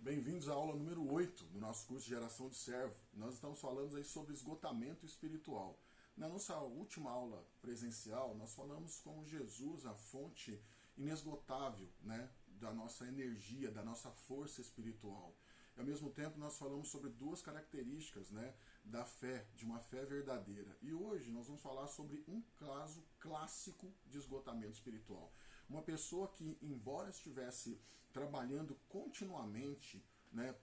Bem-vindos à aula número 8 do nosso curso de Geração de Servo. Nós estamos falando aí sobre esgotamento espiritual. Na nossa última aula presencial, nós falamos como Jesus, a fonte inesgotável, da nossa energia, da nossa força espiritual. E, ao mesmo tempo, nós falamos sobre duas características da fé, de uma fé verdadeira. E hoje nós vamos falar sobre um caso clássico de esgotamento espiritual. Uma pessoa que, embora estivesse trabalhando continuamente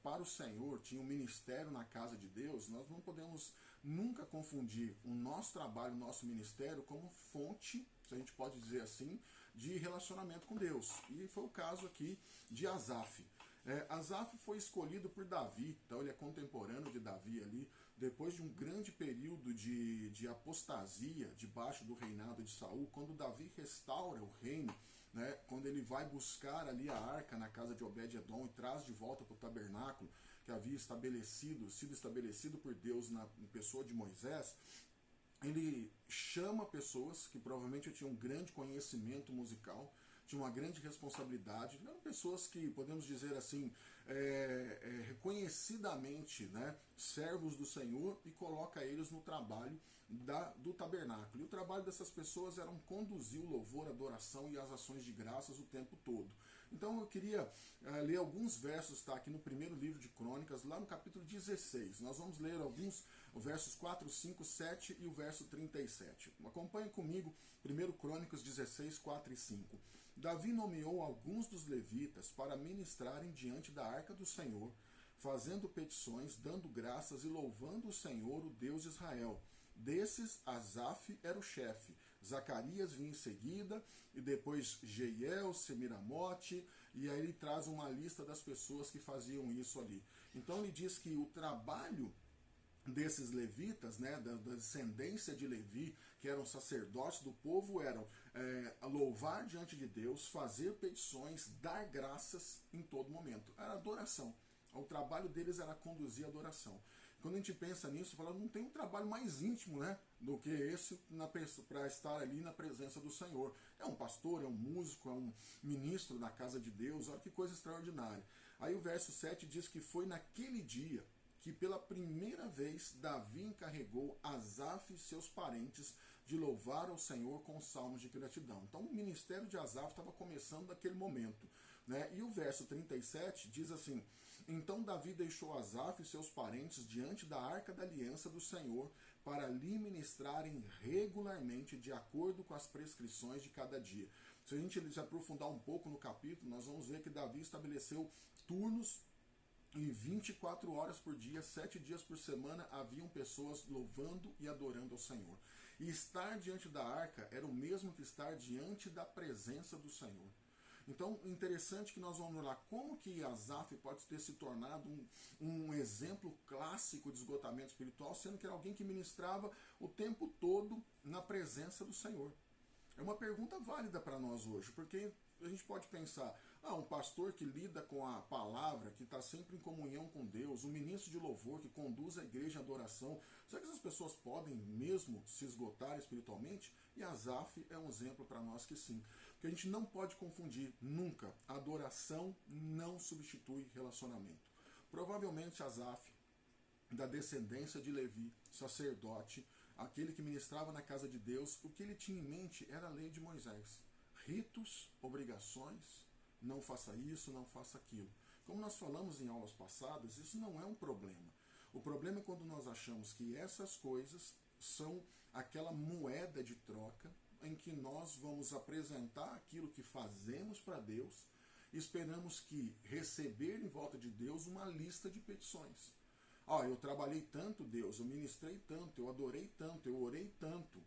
para o Senhor, tinha um ministério na casa de Deus, nós não podemos nunca confundir o nosso trabalho, o nosso ministério como fonte, se a gente pode dizer assim, de relacionamento com Deus. E foi o caso aqui de Asaf. Asaf foi escolhido por Davi, então ele é contemporâneo de Davi ali, depois de um grande período de apostasia debaixo do reinado de Saul, quando Davi restaura o reino, quando ele vai buscar ali a arca na casa de Obed-Edom e traz de volta para o tabernáculo que havia sido estabelecido por Deus na pessoa de Moisés. Ele chama pessoas que provavelmente tinham um grande conhecimento musical, tinham uma grande responsabilidade, eram pessoas que, podemos dizer assim, reconhecidamente servos do Senhor, e coloca eles no trabalho do tabernáculo. E o trabalho dessas pessoas era conduzir o louvor, a adoração e as ações de graças o tempo todo. Então eu queria ler alguns versos, está aqui no primeiro livro de Crônicas, lá no capítulo 16. Nós vamos ler alguns, os versos 4, 5, 7 e o verso 37. Acompanhe comigo, 1 Crônicas 16, 4 e 5. Davi nomeou alguns dos levitas para ministrarem diante da arca do Senhor, fazendo petições, dando graças e louvando o Senhor, o Deus de Israel. Desses, Asaf era o chefe, Zacarias vinha em seguida, e depois Jeiel, Semiramote, e aí ele traz uma lista das pessoas que faziam isso ali. Então ele diz que o trabalho desses levitas, da descendência de Levi, que eram sacerdotes do povo, eram louvar diante de Deus, fazer petições, dar graças em todo momento. Era adoração. O trabalho deles era conduzir a adoração. Quando a gente pensa nisso, fala, não tem um trabalho mais íntimo do que esse para estar ali na presença do Senhor. É um pastor, é um músico, é um ministro da casa de Deus, olha que coisa extraordinária. Aí o verso 7 diz que foi naquele dia que pela primeira vez Davi encarregou Asaf e seus parentes de louvar ao Senhor com salmos de gratidão. Então o ministério de Asaf estava começando naquele momento. E o verso 37 diz assim: então Davi deixou Asaf e seus parentes diante da arca da aliança do Senhor para lhe ministrarem regularmente de acordo com as prescrições de cada dia. Se a gente se aprofundar um pouco no capítulo, nós vamos ver que Davi estabeleceu turnos e 24 horas por dia, 7 dias por semana, haviam pessoas louvando e adorando ao Senhor. E estar diante da arca era o mesmo que estar diante da presença do Senhor. Então, interessante que nós vamos olhar como que Asaf pode ter se tornado um exemplo clássico de esgotamento espiritual, sendo que era alguém que ministrava o tempo todo na presença do Senhor. É uma pergunta válida para nós hoje, porque a gente pode pensar, um pastor que lida com a palavra, que está sempre em comunhão com Deus, um ministro de louvor que conduz a igreja em adoração, será que essas pessoas podem mesmo se esgotar espiritualmente? E Asaf é um exemplo para nós que sim. Porque a gente não pode confundir nunca, adoração não substitui relacionamento. Provavelmente Asaf, da descendência de Levi, sacerdote, aquele que ministrava na casa de Deus, o que ele tinha em mente era a lei de Moisés. Ritos, obrigações, não faça isso, não faça aquilo. Como nós falamos em aulas passadas, isso não é um problema. O problema é quando nós achamos que essas coisas são aquela moeda de troca em que nós vamos apresentar aquilo que fazemos para Deus e esperamos que receber em volta de Deus uma lista de petições. Eu trabalhei tanto, Deus, eu ministrei tanto, eu adorei tanto, eu orei tanto,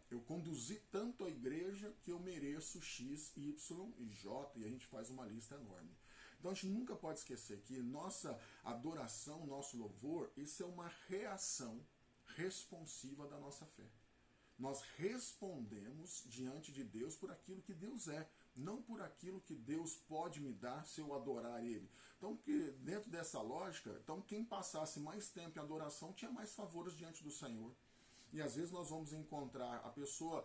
eu conduzi tanto a igreja que eu mereço X, Y e J, e a gente faz uma lista enorme. Então a gente nunca pode esquecer que nossa adoração, nosso louvor, isso é uma reação responsiva da nossa fé. Nós respondemos diante de Deus por aquilo que Deus é, não por aquilo que Deus pode me dar se eu adorar Ele. Então, dentro dessa lógica, quem passasse mais tempo em adoração tinha mais favores diante do Senhor. E às vezes nós vamos encontrar a pessoa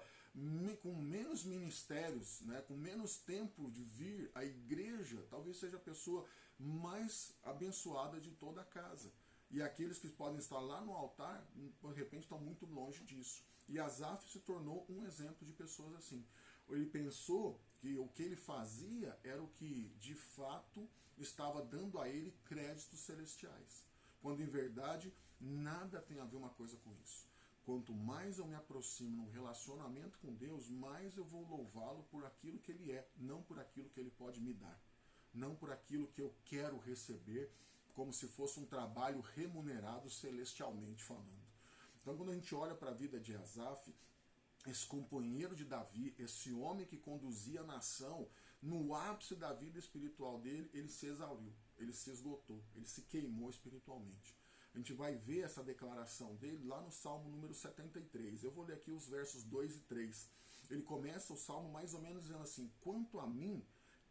com menos ministérios, né, com menos tempo de vir à igreja, talvez seja a pessoa mais abençoada de toda a casa. E aqueles que podem estar lá no altar, de repente estão muito longe disso. E Asaf se tornou um exemplo de pessoas assim. Ele pensou que o que ele fazia era o que de fato estava dando a ele créditos celestiais, quando em verdade nada tem a ver uma coisa com isso. Quanto mais eu me aproximo num relacionamento com Deus, mais eu vou louvá-lo por aquilo que ele é, não por aquilo que ele pode me dar, não por aquilo que eu quero receber, como se fosse um trabalho remunerado celestialmente falando. Então, quando a gente olha para a vida de Asaf, esse companheiro de Davi, esse homem que conduzia a nação, no ápice da vida espiritual dele, ele se exauriu, ele se esgotou, ele se queimou espiritualmente. A gente vai ver essa declaração dele lá no Salmo número 73. Eu vou ler aqui os versos 2 e 3. Ele começa o Salmo mais ou menos dizendo assim: quanto a mim,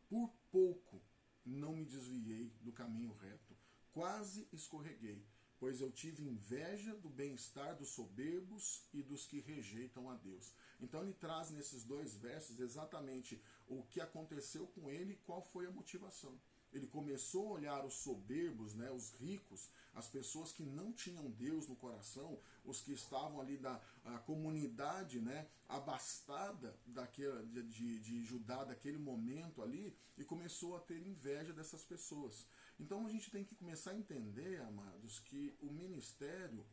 por pouco não me desviei do caminho reto, quase escorreguei, pois eu tive inveja do bem-estar dos soberbos e dos que rejeitam a Deus. Então ele traz nesses dois versos exatamente o que aconteceu com ele e qual foi a motivação. Ele começou a olhar os soberbos, né, os ricos, as pessoas que não tinham Deus no coração, os que estavam ali da comunidade, né, abastada de Judá daquele momento ali, e começou a ter inveja dessas pessoas. Então a gente tem que começar a entender, amados, que o ministério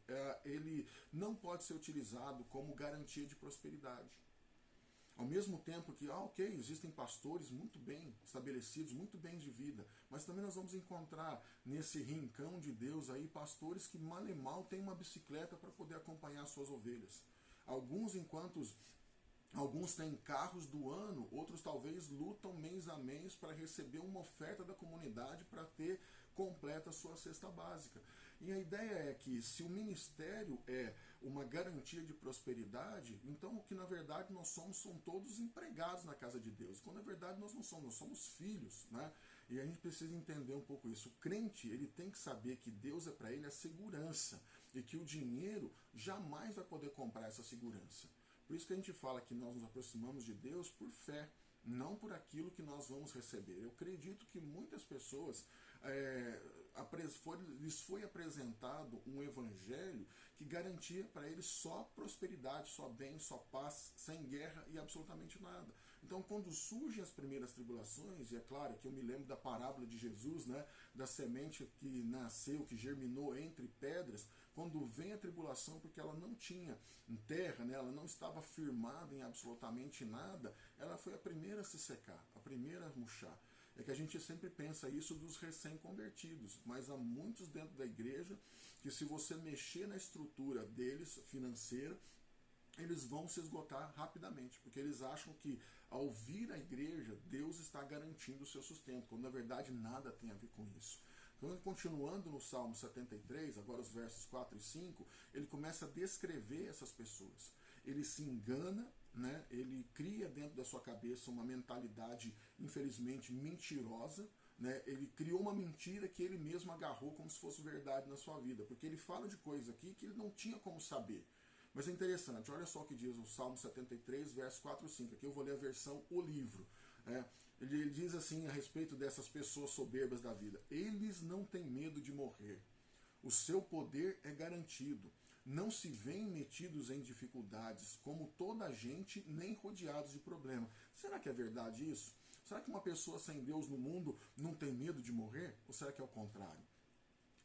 ele não pode ser utilizado como garantia de prosperidade. Ao mesmo tempo que, ok, existem pastores muito bem estabelecidos, muito bem de vida, mas também nós vamos encontrar nesse rincão de Deus aí pastores que mal e mal têm uma bicicleta para poder acompanhar suas ovelhas. Alguns têm carros do ano, outros talvez lutam mês a mês para receber uma oferta da comunidade para ter completa a sua cesta básica. E a ideia é que se o ministério é uma garantia de prosperidade, então o que na verdade nós somos são todos empregados na casa de Deus. Quando na verdade nós somos filhos, né? E a gente precisa entender um pouco isso. O crente, ele tem que saber que Deus é para ele a segurança e que o dinheiro jamais vai poder comprar essa segurança. Por isso que a gente fala que nós nos aproximamos de Deus por fé, não por aquilo que nós vamos receber. Eu acredito que muitas pessoas lhes foi apresentado um evangelho que garantia para eles só prosperidade, só bem, só paz, sem guerra e absolutamente nada. Então, quando surgem as primeiras tribulações, e é claro que eu me lembro da parábola de Jesus, né, da semente que nasceu, que germinou entre pedras, quando vem a tribulação, porque ela não tinha terra, né, ela não estava firmada em absolutamente nada, ela foi a primeira a se secar, a primeira a murchar. É que a gente sempre pensa isso dos recém-convertidos, mas há muitos dentro da igreja que, se você mexer na estrutura deles, financeira, eles vão se esgotar rapidamente, porque eles acham que ao vir à igreja, Deus está garantindo o seu sustento, quando na verdade nada tem a ver com isso. Então, continuando no Salmo 73, agora os versos 4 e 5, ele começa a descrever essas pessoas. Ele se engana, né? Ele cria dentro da sua cabeça uma mentalidade, infelizmente, mentirosa, né? Ele criou uma mentira que ele mesmo agarrou como se fosse verdade na sua vida, porque ele fala de coisa aqui que ele não tinha como saber. Mas é interessante, olha só o que diz o Salmo 73, versos 4 e 5. Aqui eu vou ler a versão O Livro. Ele diz assim a respeito dessas pessoas soberbas da vida: eles não têm medo de morrer. O seu poder é garantido. Não se veem metidos em dificuldades, como toda a gente, nem rodeados de problema. Será que é verdade isso? Será que uma pessoa sem Deus no mundo não tem medo de morrer? Ou será que é o contrário?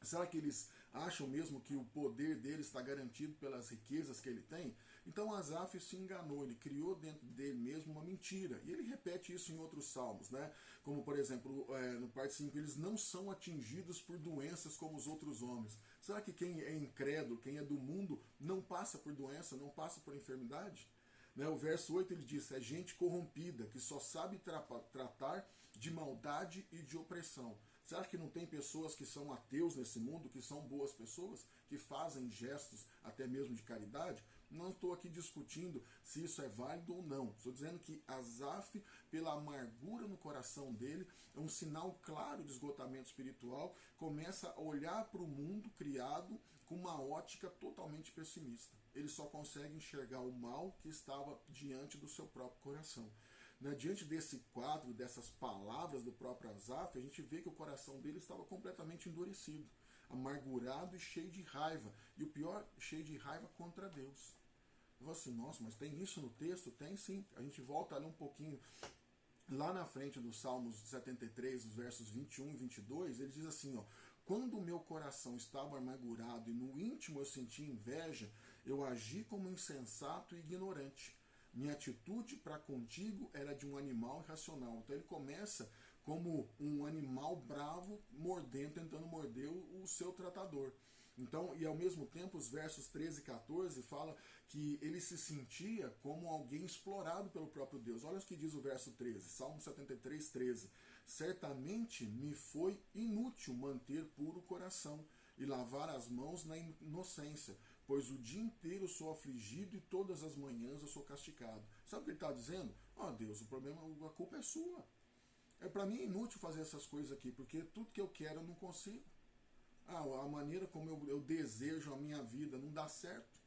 Será que eles acham mesmo que o poder dele está garantido pelas riquezas que ele tem? Então Asaf se enganou, ele criou dentro dele mesmo uma mentira. E ele repete isso em outros salmos, né? Como por exemplo, no parte 5, eles não são atingidos por doenças como os outros homens. Será que quem é incrédulo, quem é do mundo, não passa por doença, não passa por enfermidade? O verso 8 ele diz: é gente corrompida, que só sabe tratar de maldade e de opressão. Será que não tem pessoas que são ateus nesse mundo, que são boas pessoas, que fazem gestos até mesmo de caridade? Não estou aqui discutindo se isso é válido ou não. Estou dizendo que Asaf, pela amargura no coração dele, é um sinal claro de esgotamento espiritual, começa a olhar para o mundo criado com uma ótica totalmente pessimista. Ele só consegue enxergar o mal que estava diante do seu próprio coração. Diante desse quadro, dessas palavras do próprio Asaf, a gente vê que o coração dele estava completamente endurecido, amargurado e cheio de raiva. E o pior, cheio de raiva contra Deus. Eu falo assim, nossa, mas tem isso no texto? Tem sim. A gente volta ali um pouquinho lá na frente do Salmos 73, os versos 21 e 22, ele diz assim, ó, quando o meu coração estava amargurado e no íntimo eu senti inveja, eu agi como insensato e ignorante. Minha atitude para contigo era de um animal irracional. Então ele começa como um animal bravo, mordendo, tentando morder o seu tratador. Então, e ao mesmo tempo, os versos 13 e 14 fala que ele se sentia como alguém explorado pelo próprio Deus. Olha o que diz o verso 13, Salmo 73, 13. Certamente me foi inútil manter puro o coração e lavar as mãos na inocência, pois o dia inteiro sou afligido e todas as manhãs eu sou castigado. Sabe o que ele está dizendo? Deus, o problema, a culpa é sua. Para mim é inútil fazer essas coisas aqui, porque tudo que eu quero eu não consigo. A maneira como eu desejo a minha vida não dá certo.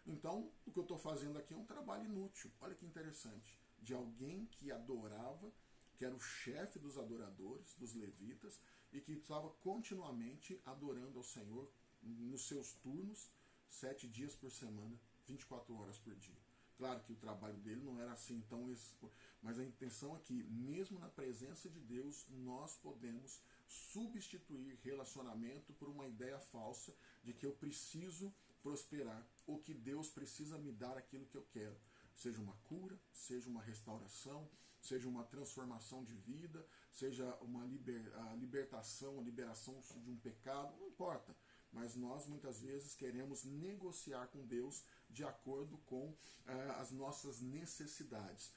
Então, o que eu estou fazendo aqui é um trabalho inútil. Olha que interessante. De alguém que adorava, que era o chefe dos adoradores, dos levitas, e que estava continuamente adorando ao Senhor nos seus turnos, 7 dias por semana, 24 horas por dia. Claro que o trabalho dele não era assim tão... Mas a intenção é que, mesmo na presença de Deus, nós podemos substituir relacionamento por uma ideia falsa de que eu preciso prosperar, ou que Deus precisa me dar aquilo que eu quero. Seja uma cura, seja uma restauração, seja uma transformação de vida, seja uma libertação, a liberação de um pecado, não importa. Mas nós muitas vezes queremos negociar com Deus de acordo com as nossas necessidades.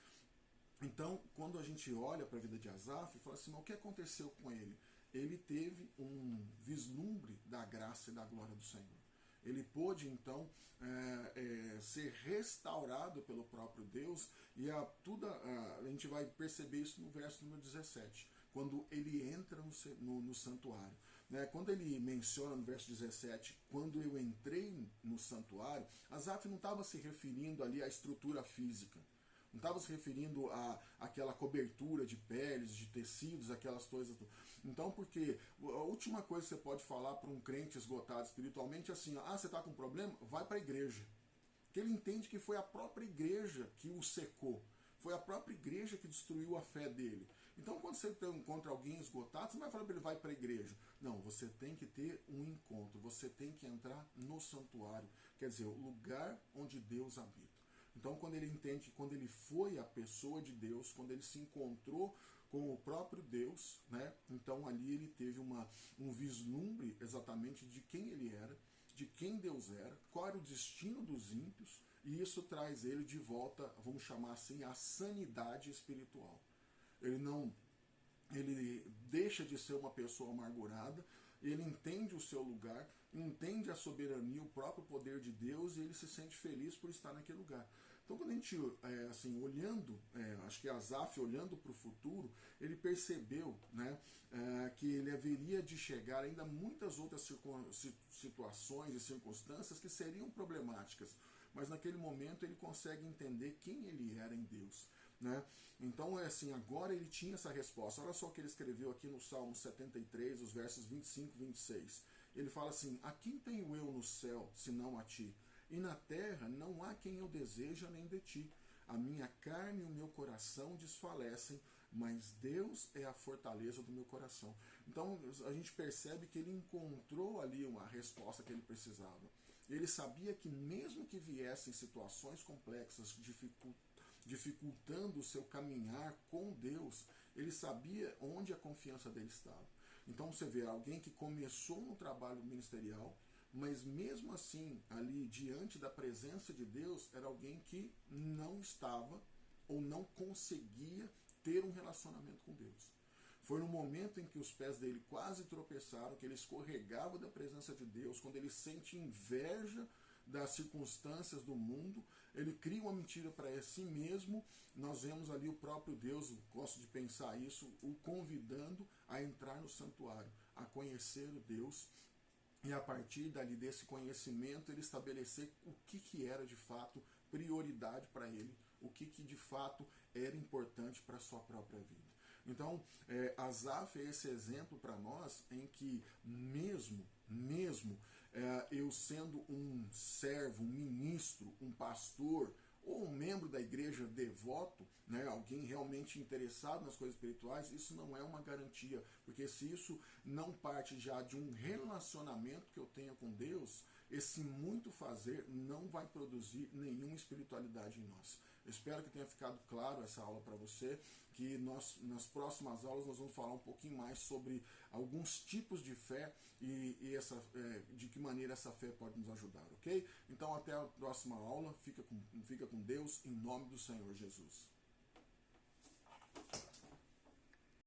Então, quando a gente olha para a vida de Asaf, fala assim, mas o que aconteceu com ele? Ele teve um vislumbre da graça e da glória do Senhor. Ele pôde, então, ser restaurado pelo próprio Deus, e a gente vai perceber isso no verso número 17, quando ele entra no santuário. Quando ele menciona no verso 17, quando eu entrei no santuário, Asaf não estava se referindo ali à estrutura física, não estava se referindo àquela cobertura de peles, de tecidos, aquelas coisas. Então, porque a última coisa que você pode falar para um crente esgotado espiritualmente é assim, você está com problema? Vai para a igreja. Porque ele entende que foi a própria igreja que o secou. Foi a própria igreja que destruiu a fé dele. Então, quando você encontra alguém esgotado, você não vai falar para ele, vai para a igreja. Não, você tem que ter um encontro. Você tem que entrar no santuário. Quer dizer, o lugar onde Deus habita. Então, quando ele entende que quando ele foi a pessoa de Deus, quando ele se encontrou com o próprio Deus, então ali ele teve um vislumbre exatamente de quem ele era, de quem Deus era, qual era o destino dos ímpios, e isso traz ele de volta, vamos chamar assim, à sanidade espiritual. Ele deixa de ser uma pessoa amargurada, ele entende o seu lugar, entende a soberania, o próprio poder de Deus, e ele se sente feliz por estar naquele lugar. Então, quando a gente, olhando, acho que Asaf, olhando para o futuro, ele percebeu que ele haveria de chegar ainda muitas outras situações e circunstâncias que seriam problemáticas, mas naquele momento ele consegue entender quem ele era em Deus. Então, agora ele tinha essa resposta. Olha só o que ele escreveu aqui no Salmo 73, os versos 25 e 26. Ele fala assim, a quem tenho eu no céu, senão a ti? E na terra não há quem eu deseja nem de ti. A minha carne e o meu coração desfalecem, mas Deus é a fortaleza do meu coração. Então, a gente percebe que ele encontrou ali uma resposta que ele precisava. Ele sabia que mesmo que viessem situações complexas, dificultando o seu caminhar com Deus, ele sabia onde a confiança dele estava. Então você vê alguém que começou no trabalho ministerial, mas mesmo assim, ali diante da presença de Deus, era alguém que não estava ou não conseguia ter um relacionamento com Deus. Foi no momento em que os pés dele quase tropeçaram, que ele escorregava da presença de Deus, quando ele sente inveja das circunstâncias do mundo, ele cria uma mentira para si mesmo. Nós vemos ali o próprio Deus, eu gosto de pensar isso, o convidando a entrar no santuário, a conhecer o Deus, e a partir dali desse conhecimento ele estabelecer o que era de fato prioridade para ele, o que de fato era importante para a sua própria vida. Então, Asaf é esse exemplo para nós em que mesmo eu sendo um servo, um ministro, um pastor, ou um membro da igreja devoto, né, alguém realmente interessado nas coisas espirituais, isso não é uma garantia, porque se isso não parte já de um relacionamento que eu tenha com Deus, esse muito fazer não vai produzir nenhuma espiritualidade em nós. Eu espero que tenha ficado claro essa aula para você, que nas próximas aulas nós vamos falar um pouquinho mais sobre alguns tipos de fé e de que maneira essa fé pode nos ajudar, ok? Então até a próxima aula, fica com Deus, em nome do Senhor Jesus.